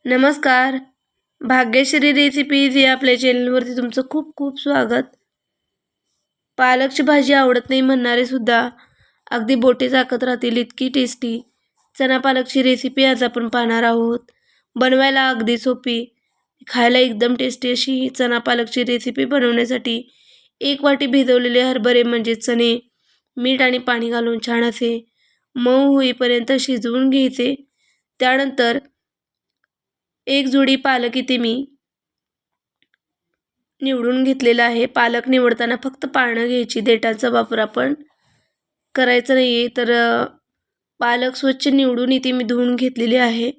नमस्कार. भाग्यश्री रेसिपीज या आपल्या चॅनलवरती तुमचं खूप खूप स्वागत. पालकची भाजी आवडत नाही म्हणणारे सुद्धा अगदी बोटे चाकत राहतील इतकी टेस्टी चना पालकची रेसिपी आज आपण पाहणार आहोत. बनवायला अगदी सोपी, खायला एकदम टेस्टी अशी ही चना पालकची रेसिपी बनवण्यासाठी 1 वाटी भिजवलेले हरभरे म्हणजे चणे मीठ आणि पाणी घालून छान असे मऊ होईपर्यंत शिजवून घ्यायचे. त्यानंतर एक जुडी पालक इथे मी निवडून घेतलेला आहे. पालक निवडताना फक्त पानं घ्यायची, देठाचा वापर आपण करायचा नाही आहे. तर पालक स्वच्छ निवडून इथे मी धुवून घेतलेली आहे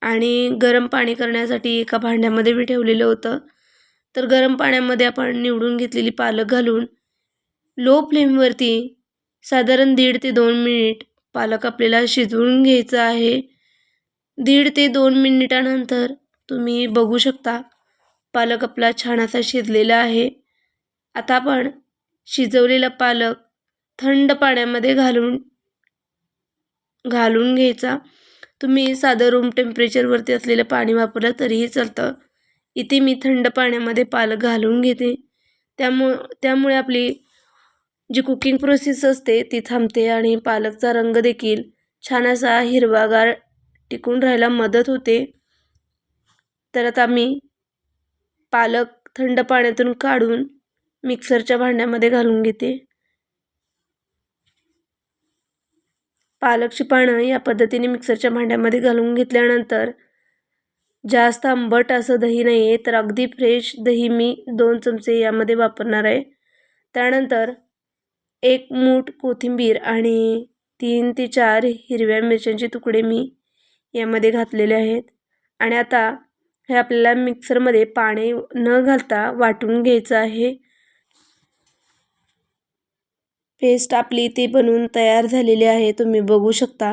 आणि गरम पाणी करण्यासाठी एका भांड्यामध्ये मी ठेवलेलं होतं. तर गरम पाण्यामध्ये आपण निवडून घेतलेली पालक घालून लो फ्लेमवरती साधारण 1.5 ते 2 मिनिट पालक आपल्याला शिजवून घ्यायचं आहे. 1.5 ते 2 मिनिटानंतर तुम्ही बघू शकता पालक आपला छान असा शिजलेला आहे. आता आपण शिजवलेला पालक थंड पाण्यामध्ये घालून घ्यायचा. तुम्ही साधं रूम टेम्परेचरवरती असलेलं पाणी वापरलं तरीही चालतं. इथे मी थंड पाण्यामध्ये पालक घालून घेते. त्यामुळे आपली जी कुकिंग प्रोसेस असते ती थांबते आणि पालकचा रंग देखील छान असा हिरवागार टिकून राहायला मदत होते. तर आता मी पालक थंड पाण्यातून काढून मिक्सरच्या भांड्यामध्ये घालून घेते. पालकची पानं या पद्धतीने मिक्सरच्या भांड्यामध्ये घालून घेतल्यानंतर जास्त आंबट असं दही नाही आहे, तर अगदी फ्रेश दही मी 2 चमचे यामध्ये वापरणार आहे. त्यानंतर 1 मूठ कोथिंबीर आणि 3 ते 4 हिरव्या मिरच्यांचे तुकडे मी यामध्ये घातलेले आहेत आणि आता हे आपल्याला मिक्सरमध्ये पाणी न घालता वाटून घ्यायचं आहे. पेस्ट आपली इथे बनवून तयार झालेली आहे. तुम्ही बघू शकता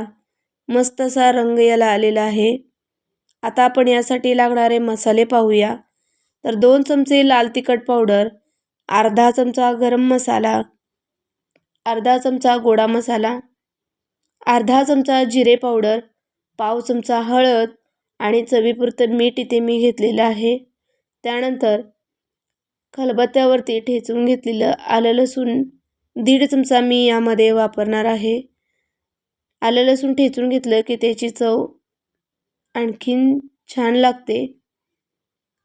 मस्त असा रंग याला आलेला आहे. आता आपण यासाठी लागणारे मसाले पाहूया. तर 2 चमचे लाल तिखट पावडर, अर्धा चमचा गरम मसाला, अर्धा चमचा गोडा मसाला, अर्धा चमचा जिरे पावडर, पाव चमचा हळद आणि चवीपुरतं मीठ इथे मी घेतलेलं आहे. त्यानंतर खलबत्त्यावरती ठेचून घेतलेलं आलं लसूण 1.5 चमचा मी यामध्ये वापरणार आहे. आलं लसूण ठेचून घेतलं की त्याची चव आणखीन छान लागते.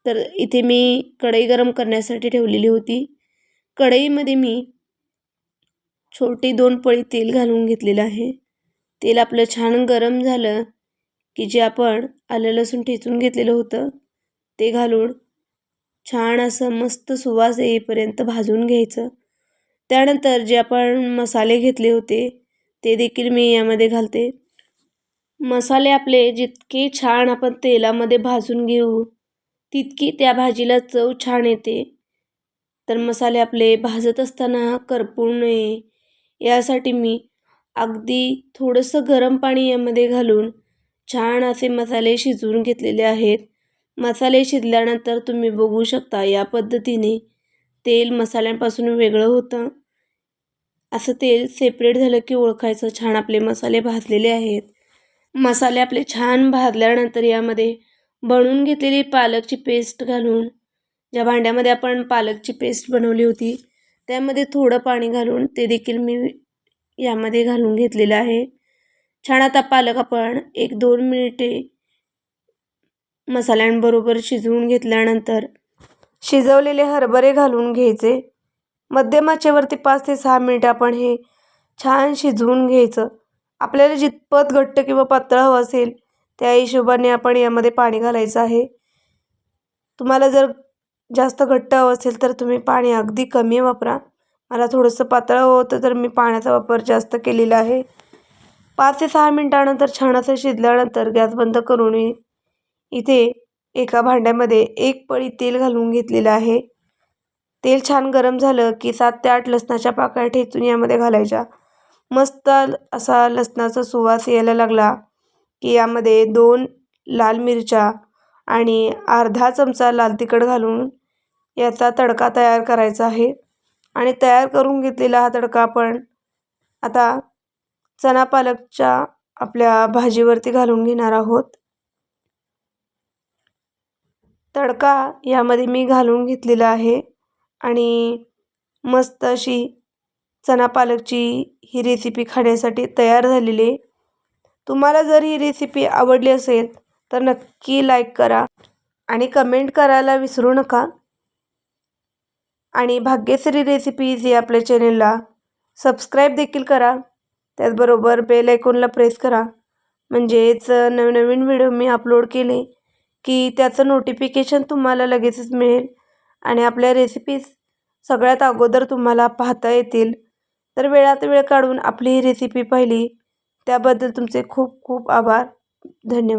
तर इथे मी कढई गरम करण्यासाठी ठेवलेली होती. कढईमध्ये मी छोटी 2 पळी तेल घालून घेतलेलं आहे. तेल आपलं छान गरम झालं की जे आपण आलं लसूण ठेचून घेतलेलं होतं ते घालून छान असं मस्त सुवास येईपर्यंत भाजून घ्यायचं. त्यानंतर जे आपण मसाले घेतले होते ते देखील मी यामध्ये घालते. मसाले आपले जितके छान आपण तेलामध्ये भाजून घेऊ तितकी त्या भाजीला चव छान येते. तर मसाले आपले भाजत असताना करपू नये यासाठी मी अगदी थोडंसं गरम पाणी यामध्ये घालून छान असे मसाले शिजवून घेतलेले आहेत. मसाले शिजल्यानंतर तुम्ही बघू शकता या पद्धतीने तेल मसाल्यांपासून वेगळं होतं. असं तेल सेपरेट झालं की ओळखायचं छान आपले मसाले भाजलेले आहेत. मसाले आपले छान भाजल्यानंतर यामध्ये बनवून घेतलेली पालकची पेस्ट घालून, ज्या भांड्यामध्ये आपण पालकची पेस्ट बनवली होती त्यामध्ये थोडं पाणी घालून ते देखील मी यामध्ये घालून घेतलेलं आहे. छान आता पालक आपण 1-2 मिनिटे मसाल्यांबरोबर शिजवून घेतल्यानंतर शिजवलेले हरभरे घालून घ्यायचे. मध्यम आचेवरती 5 ते 6 मिनिटं आपण हे छान शिजवून घ्यायचं. आपल्याला जितपत घट्ट किंवा पातळ हवं असेल त्या हिशोबाने आपण यामध्ये पाणी घालायचं आहे. तुम्हाला जर जास्त घट्ट हवं असेल तर तुम्ही पाणी अगदी कमी वापरा. मला थोडंसं पातळ हवं होतं तर मी पाण्याचा वापर जास्त केलेला आहे. 5 ते 6 मिनिटानंतर छान असं शिजल्यानंतर गॅस बंद करून इथे एका भांड्यामध्ये 1 पळी तेल घालून घेतलेलं आहे. तेल छान गरम झालं की 7 ते 8 लसणाच्या पाकळ्या ठेचून यामध्ये घालायच्या. मस्त असा लसणाचा सुवास यायला लागला की यामध्ये 2 लाल मिरच्या आणि अर्धा चमचा लाल तिखट घालून याचा तडका तयार करायचा आहे. आणि तयार करून घेतलेला हा तडका आपण आता चना पालकच्या आपल्या भाजीवरती घालून घेणार आहोत. तडका यामध्ये मी घालून घेतलेला आहे आणि मस्त अशी चणा पालकची ही रेसिपी खाण्यासाठी तयार झालेली आहे. तुम्हाला जर ही रेसिपी आवडली असेल तर नक्की लाईक करा आणि कमेंट करायला विसरू नका. आणि भाग्यश्री रेसिपीज या आपल्या चॅनेलला सबस्क्राईब देखील करा. त्याचबरोबर बेल आयकॉनला प्रेस करा, म्हणजेच नवनवीन व्हिडिओ मी अपलोड केले की त्याचं नोटिफिकेशन तुम्हाला लगेचच मिळेल आणि आपल्या रेसिपीज सगळ्यात अगोदर तुम्हाला पाहता येतील. तर वेळात वेळ काढून आपली ही रेसिपी पाहिली त्याबद्दल तुमचे खूप खूप आभार. धन्यवाद.